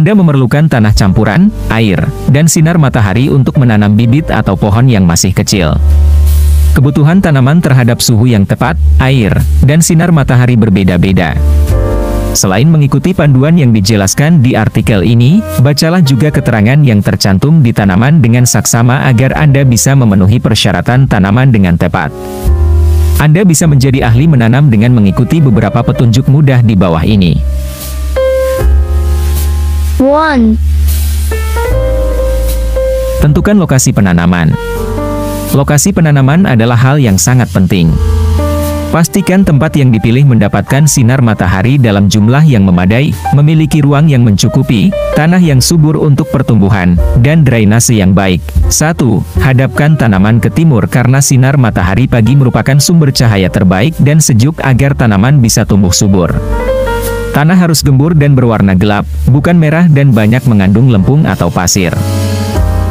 Anda memerlukan tanah campuran, air, dan sinar matahari untuk menanam bibit atau pohon yang masih kecil. Kebutuhan tanaman terhadap suhu yang tepat, air, dan sinar matahari berbeda-beda. Selain mengikuti panduan yang dijelaskan di artikel ini, bacalah juga keterangan yang tercantum di tanaman dengan saksama agar Anda bisa memenuhi persyaratan tanaman dengan tepat. Anda bisa menjadi ahli menanam dengan mengikuti beberapa petunjuk mudah di bawah ini. 1. Tentukan lokasi penanaman. Lokasi penanaman adalah hal yang sangat penting. Pastikan tempat yang dipilih mendapatkan sinar matahari dalam jumlah yang memadai, memiliki ruang yang mencukupi, tanah yang subur untuk pertumbuhan, dan drainase yang baik. 1. Hadapkan tanaman ke timur karena sinar matahari pagi merupakan sumber cahaya terbaik dan sejuk agar tanaman bisa tumbuh subur. Tanah harus gembur dan berwarna gelap, bukan merah dan banyak mengandung lempung atau pasir.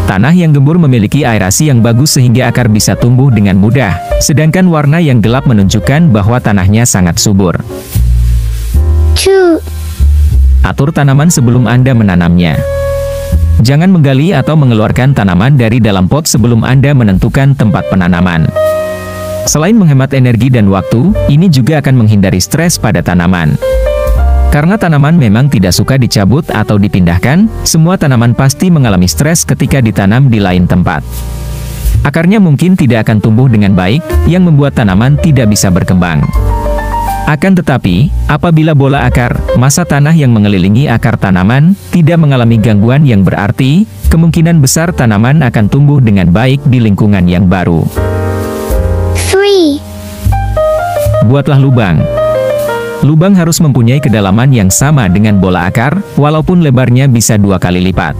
Tanah yang gembur memiliki aerasi yang bagus sehingga akar bisa tumbuh dengan mudah, sedangkan warna yang gelap menunjukkan bahwa tanahnya sangat subur. 2. Atur tanaman sebelum Anda menanamnya. Jangan menggali atau mengeluarkan tanaman dari dalam pot sebelum Anda menentukan tempat penanaman. Selain menghemat energi dan waktu, ini juga akan menghindari stres pada tanaman. Karena tanaman memang tidak suka dicabut atau dipindahkan, semua tanaman pasti mengalami stres ketika ditanam di lain tempat. Akarnya mungkin tidak akan tumbuh dengan baik, yang membuat tanaman tidak bisa berkembang. Akan tetapi, apabila bola akar, masa tanah yang mengelilingi akar tanaman, tidak mengalami gangguan yang berarti, kemungkinan besar tanaman akan tumbuh dengan baik di lingkungan yang baru. 3. Buatlah lubang. Lubang harus mempunyai kedalaman yang sama dengan bola akar, walaupun lebarnya bisa 2 kali lipat.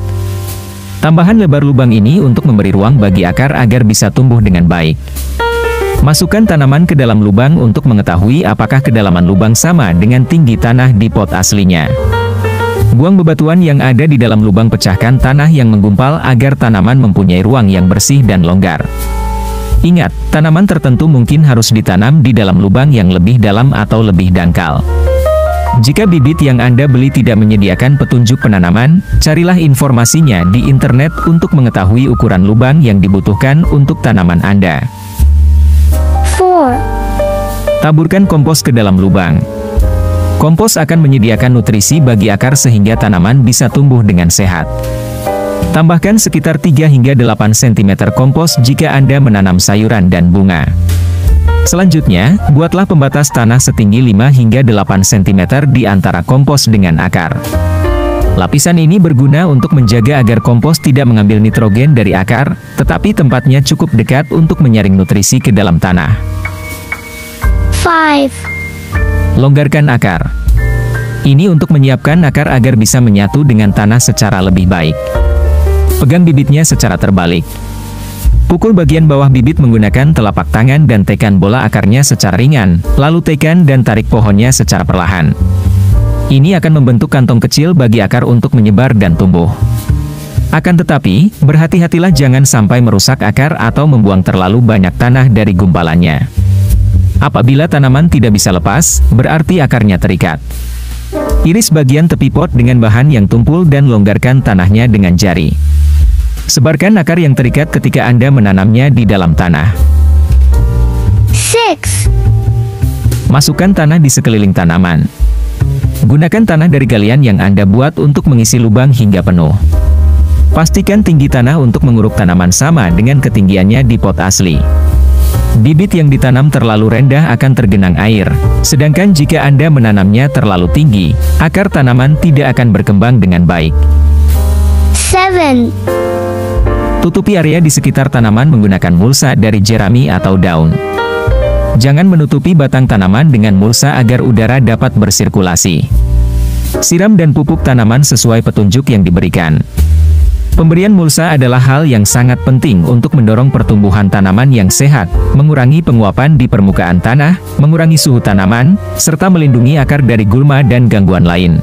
Tambahan lebar lubang ini untuk memberi ruang bagi akar agar bisa tumbuh dengan baik. Masukkan tanaman ke dalam lubang untuk mengetahui apakah kedalaman lubang sama dengan tinggi tanah di pot aslinya. Buang bebatuan yang ada di dalam lubang, pecahkan tanah yang menggumpal agar tanaman mempunyai ruang yang bersih dan longgar. Ingat, tanaman tertentu mungkin harus ditanam di dalam lubang yang lebih dalam atau lebih dangkal. Jika bibit yang Anda beli tidak menyediakan petunjuk penanaman, carilah informasinya di internet untuk mengetahui ukuran lubang yang dibutuhkan untuk tanaman Anda. 4. Taburkan kompos ke dalam lubang. Kompos akan menyediakan nutrisi bagi akar sehingga tanaman bisa tumbuh dengan sehat. Tambahkan sekitar 3 hingga 8 cm kompos jika Anda menanam sayuran dan bunga. Selanjutnya, buatlah pembatas tanah setinggi 5 hingga 8 cm di antara kompos dengan akar. Lapisan ini berguna untuk menjaga agar kompos tidak mengambil nitrogen dari akar, tetapi tempatnya cukup dekat untuk menyaring nutrisi ke dalam tanah. 5. Longgarkan akar. Ini untuk menyiapkan akar agar bisa menyatu dengan tanah secara lebih baik. Pegang bibitnya secara terbalik. Pukul bagian bawah bibit menggunakan telapak tangan dan tekan bola akarnya secara ringan, lalu tekan dan tarik pohonnya secara perlahan. Ini akan membentuk kantong kecil bagi akar untuk menyebar dan tumbuh. Akan tetapi, berhati-hatilah jangan sampai merusak akar atau membuang terlalu banyak tanah dari gumpalannya. Apabila tanaman tidak bisa lepas, berarti akarnya terikat. Iris bagian tepi pot dengan bahan yang tumpul dan longgarkan tanahnya dengan jari. Sebarkan akar yang terikat ketika Anda menanamnya di dalam tanah. 6. Masukkan tanah di sekeliling tanaman. Gunakan tanah dari galian yang Anda buat untuk mengisi lubang hingga penuh. Pastikan tinggi tanah untuk menguruk tanaman sama dengan ketinggiannya di pot asli. Bibit yang ditanam terlalu rendah akan tergenang air, sedangkan jika Anda menanamnya terlalu tinggi, akar tanaman tidak akan berkembang dengan baik. 7. Tutupi area di sekitar tanaman menggunakan mulsa dari jerami atau daun. Jangan menutupi batang tanaman dengan mulsa agar udara dapat bersirkulasi. Siram dan pupuk tanaman sesuai petunjuk yang diberikan. Pemberian mulsa adalah hal yang sangat penting untuk mendorong pertumbuhan tanaman yang sehat, mengurangi penguapan di permukaan tanah, mengurangi suhu tanaman, serta melindungi akar dari gulma dan gangguan lain.